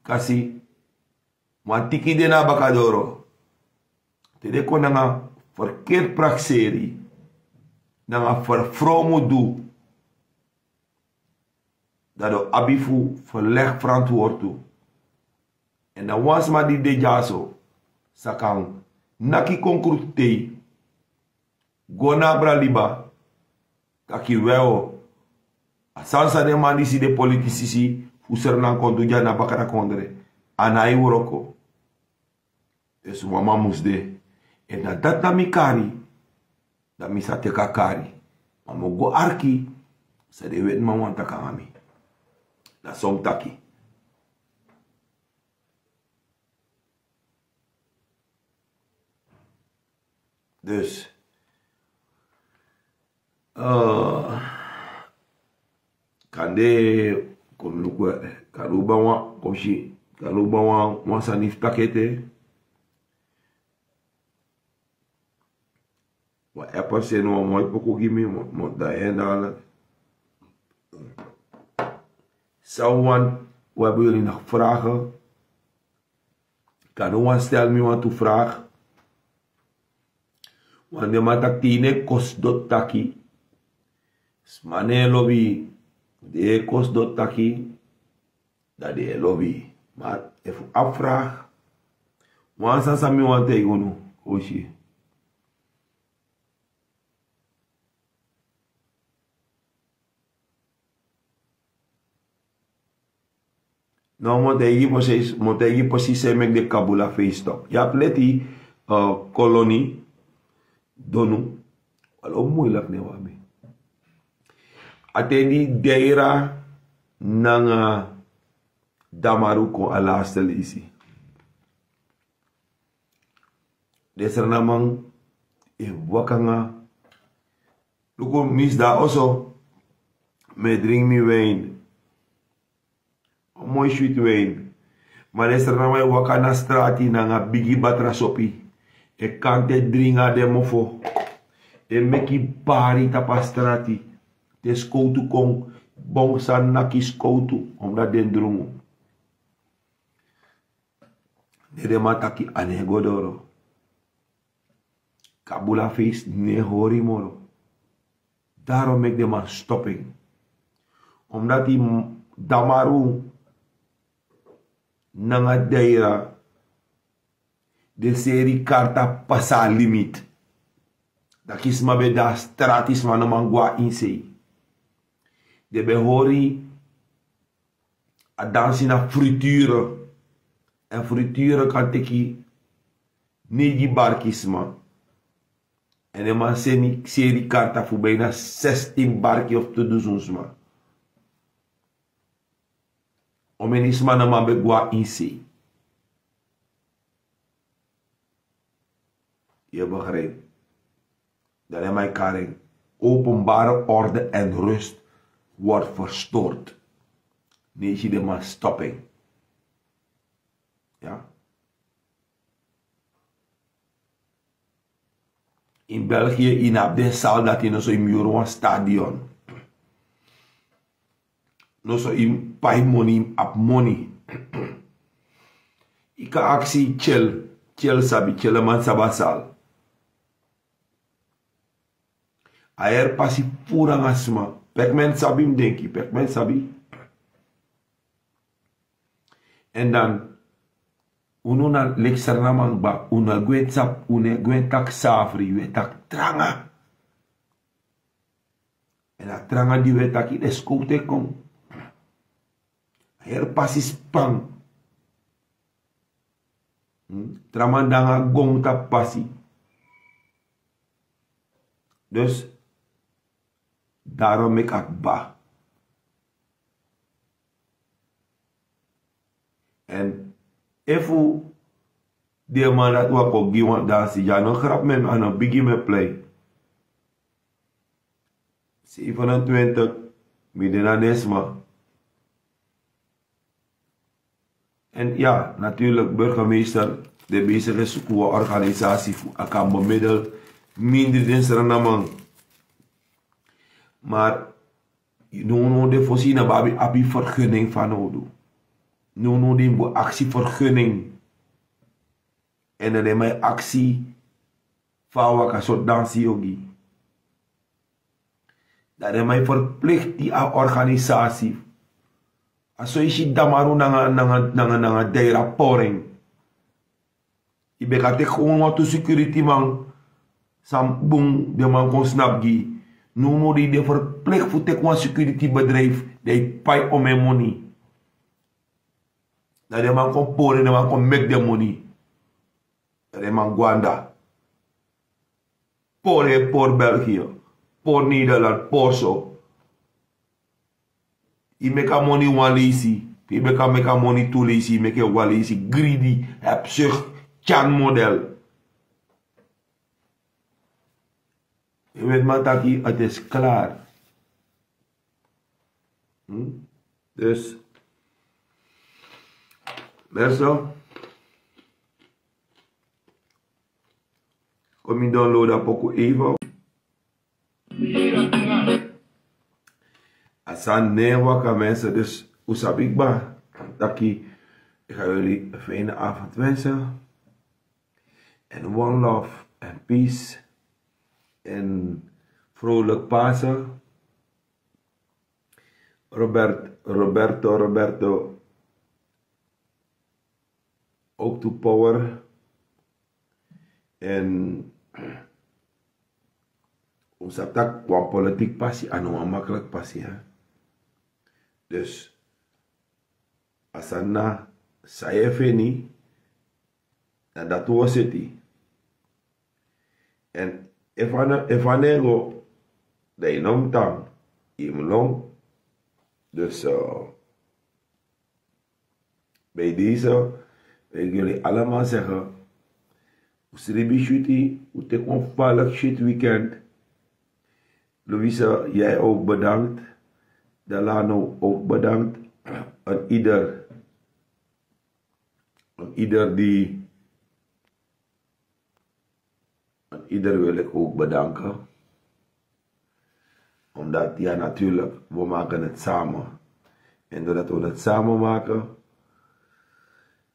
kasi mantiki de na baka doro te de ko nga verkeerd prakseri nga vervromo do dat de abifu verleg verantwoord toe. En dan was maar die dejaso sakang naki konkrute gona braliba kaki weo asansa de mandisi de politici fuser nan kontu jana bakara kondre anai uroko esu mama musde en na data mikari da misate kakari mamo go arki sa de wet mamanta kami na song taki. Dus kande komluku karuba wa komshi karuba wa sanif takete wa epase no mooi poko gimi mo da enda Sauwan, we hebben jullie nog vragen? Kan u stel me wat toe vraag? Want de matatine kost dot taki. Smane lobby, de kost dot taki. Dat de lobby. Maar even afvraag. Want sa sami want tegen oshi. Nou moet je precies zijn met de Kabula feestdag. Je hebt net die kolonie, donu, wel moeilijk ne wabi. Ate die deira nanga damaru ko alaste lisi. Desra namang wakanga. Luko misda also me drink mi wijn. Mooi sweet wijn. Maar is er nou wakana strati na bigi batra sopi. E kante dringa de mofo. E meki pari tapa strati. Te skoutu kong bongsan naki skoutu. Omdat den drungu. De mataki ane godoro. Kabula feest ne hori moro. Daarom make de man stopping. Omdat die damaru nanga deira de seri karta pasa limit. Da kisma be da stratis man mangwa insei. De behori a dansi na friture. En friture kan teki negi barkisma. En de man seri karta fu bijna 16 barki of te duzonsma. Omenisma na mabe gwa insi. Je begrijpt. Dat in mijn karing openbare orde en rust wordt verstoord. Nee, je de maar stopping. Ja. In België in de zaal dat in zo'n muur stadion. No so in pay money up money. Ika aksi chel sabi cheleman sabasal. Ayer pasi pura ngasma. Pekmen sabi mdenki, pekmen sabi. En dan ununa leksar namang ba una gwetsap une gwentak safri wetak tranga. En a tranga di wetak in eskoute kong. Her pasis pang. Tramandanga gong tap pasi. Dus daarom ik akba. En efu de man dat wako giwan dansi ja no grap men aan een biggie me play. 27 Middenanisme. En ja, natuurlijk burgemeester, de bezig is een organisatie voor kan bemiddel minder dan Suriname. Maar no de voorzien babi abi vergunning van nodig. No de actievergunning. En dan mijn actie van wat een soort dansie yogi. Dat is mij verplicht die organisatie. Als je damaru nanga deira poring. Je bekate gewoon wat de security man. Sam boeng de man kon snapgi. No die de verplicht voor te security bedrijf. Die pay om mijn money. Dat de man kon poren, de man kon make the money. Dat de man Gwanda. Por België. Por Nederland. Por zo. Je make money one lazy. Je make money two lazy. Make one lazy. Greedy. Heb zich. Chan model. Je weet maar dat het is klaar. Dus. Mensen. Kom je downloaden op even. Asan nee wakker mensen. Dus hoe snap ik maar. Ik ga jullie een fijne avond wensen. En one love en peace. En vrolijk Pasen. Roberto. Ook to power. En ons attack qua politiek passie en een makkelijk passie. Hè? Dus asana saya feni en dat was het. En evanego de nom tang imlong. Dus bij deze wil ik jullie allemaal zeggen. Usribi shuti, ute onvallig shit weekend. Louisa, jij ook bedankt. Delano ook bedankt. Aan ieder wil ik ook bedanken. Omdat, ja natuurlijk, we maken het samen. En doordat we het samen maken,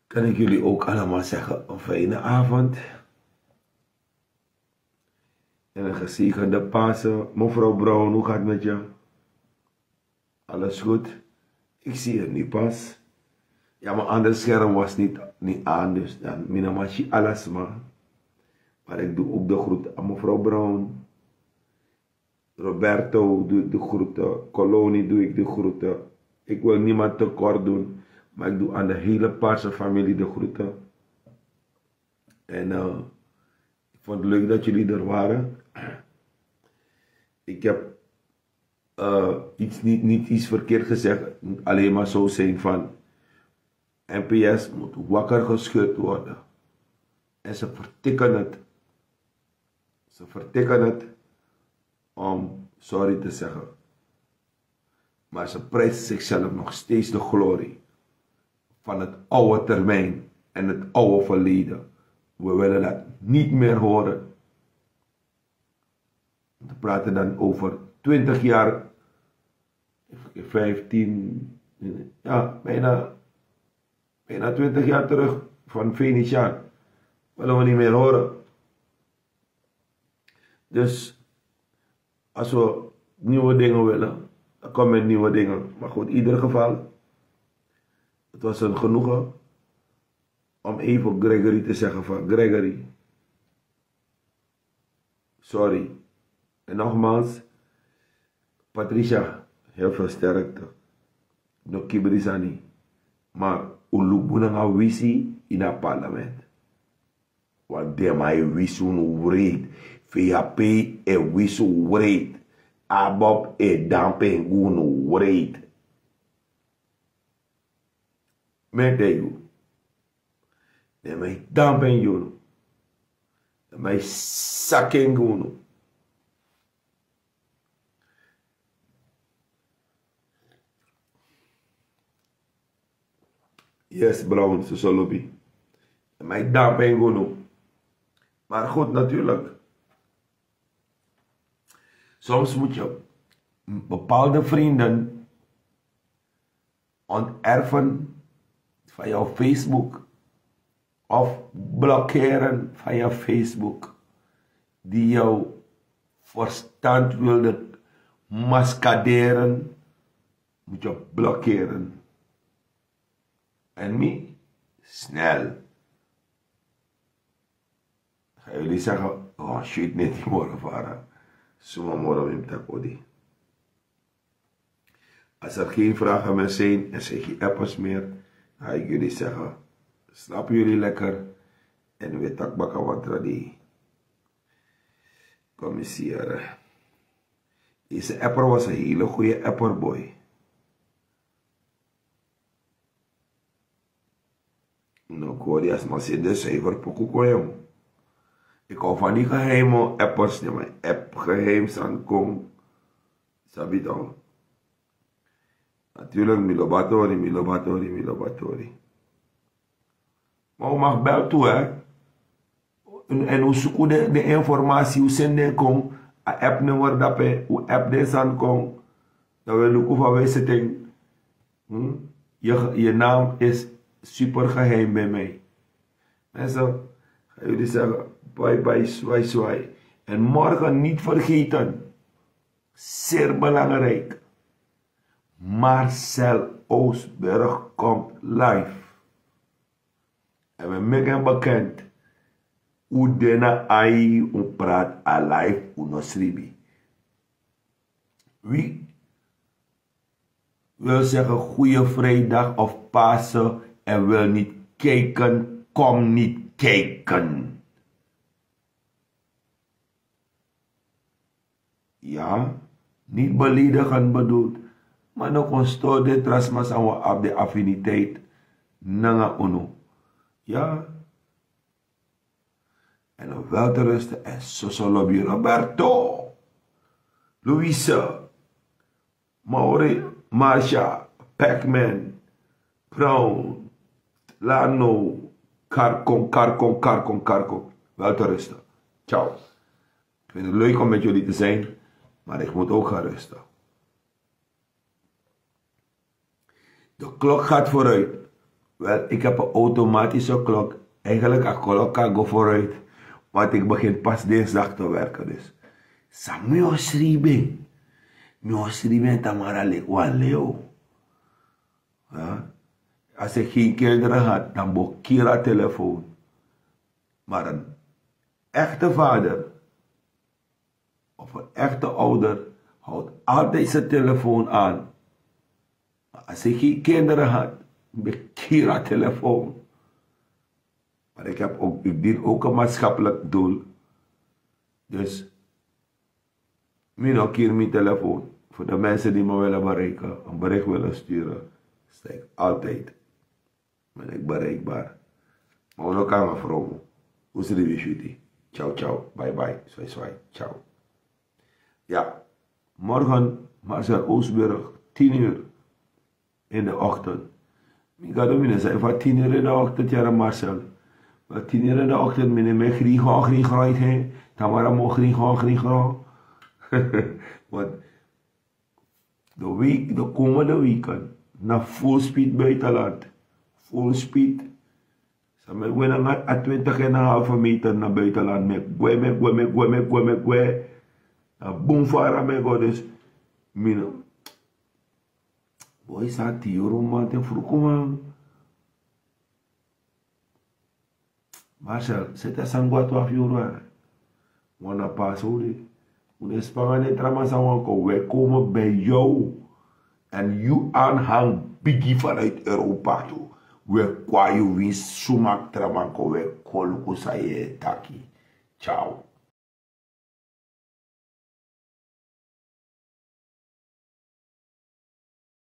kan ik jullie ook allemaal zeggen, een fijne avond. En een gezegende Pasen. Mevrouw Brown, hoe gaat het met je? Alles goed? Ik zie het nu pas. Ja, mijn ander scherm was niet aan, dus dan minamachi alles maar ik doe ook de groeten aan mevrouw Brown. Roberto doe ik de groeten. Colonie doe ik de groeten. Ik wil niemand tekort doen, maar ik doe aan de hele Paarse familie de groeten. En ik vond het leuk dat jullie er waren. Ik heb niet iets verkeerd gezegd. Het moet alleen maar zo zijn van NPS moet wakker geschud worden. En ze vertikken het. Ze vertikken het om sorry te zeggen. Maar ze prijzen zichzelf nog steeds de glorie van het oude termijn en het oude verleden. We willen dat niet meer horen. We praten dan over 20 jaar, 15, ja, bijna 20 jaar terug van Venetiaan. Willen we niet meer horen. Dus als we nieuwe dingen willen, dan komen met nieuwe dingen. Maar goed, in ieder geval, het was een genoegen om even Gregory te zeggen van Gregory, sorry. En nogmaals, Patricia, heel veel sterkte. No kibrisani. Maar ulubuna nga WISIE in het parlement. Want de mij wisun wreeddd. VHP e wisu wreeddd. Abob e dampen gunu wreeddd. Met de de mij dampen gunu. De mij sakken gunu. Yes, Brown, zo lobby. Mijn daap en gono. Maar goed, natuurlijk. Soms moet je bepaalde vrienden onterven van jouw Facebook of blokkeren van jouw Facebook die jouw verstand wilde mascaderen, moet je blokkeren. En me, snel. Ga jullie zeggen, oh shit, net die morgen varen. Suma morgen in Takodi. Als er geen vragen meer zijn en zijn geen appers meer, ga ik jullie zeggen, slapen jullie lekker en we takbakken wat radi. Kom eens hier. Deze apper was een hele goede apperboy. Nou, ik hoor die als maar zit de cijfer pokoe. Ik hou van die geheime appers, die mijn app geheim zijn kom. Sabi dan. Natuurlijk, milobatori. Maar we mag bel toe, hè. En hoe zoeken de informatie, hoe zenden kom, a app nummer dape, hoe app de san kom. Dat we lukken van wij zitten. Je naam is super geheim bij mij. Mensen, ga jullie zeggen, bye bye, swai. En morgen niet vergeten, zeer belangrijk, Marcel Oosberg komt live. En we maken hem bekend hoe dena ai praat alive unosribi. Wie wil zeggen goede vrijdag of Pasen en wil niet kijken, kom niet kijken. Ja, niet beledigen bedoeld, maar nog een stoor de trasmas aan op de affiniteit nanga oenoe. Ja. En op wel te rusten en Sosolobby Roberto, Louise, Mauri, Marsha, Pac-Man, Brown, Lano, Karkon. Wel te rusten. Ciao. Ik vind het leuk om met jullie te zijn, maar ik moet ook gaan rusten. De klok gaat vooruit. Wel, ik heb een automatische klok. Eigenlijk een klok kan go vooruit. Want ik begin pas dinsdag te werken dus. Samuel Sribe. Mio Sribe Tamara Lekwan Leo. Ja? Als ik geen kinderen had, dan blokkeer telefoon. Maar een echte vader of een echte ouder houdt altijd zijn telefoon aan. Als ik geen kinderen had, blokkeer telefoon. Maar ik dien ook een maatschappelijk doel. Dus, ik mijn telefoon. Voor de mensen die me willen bereiken, een bericht willen sturen, sta ik altijd. Ben ik bereikbaar. Maar ook aan mijn vrouw. Hoe is het weer? Ciao. Bye. Swai. Ciao. Ja, morgen Marcel Oosberg, 10 uur in de ochtend. Ik ga doen zeggen van 10 uur in de ochtend, ja Marcel. Maar 10 uur in de ochtend, meneer grien heen. Dan maar mo grien. Want de komende weekend, naar full speed buitenland. Full speed. Ze gaan naar 20,5 meter naar buitenland. Met gwe. Boomvara me go dus. Mino. Boy sa €10 man te fruko man. Marcel, zet er sangwa €12. Wana pas hoor. Une spangane trama sangwa we komen bij jou. En you aanhang biggie vanuit Europa toe. We kwayo wins sumak trama we koluku saye taki. Ciao.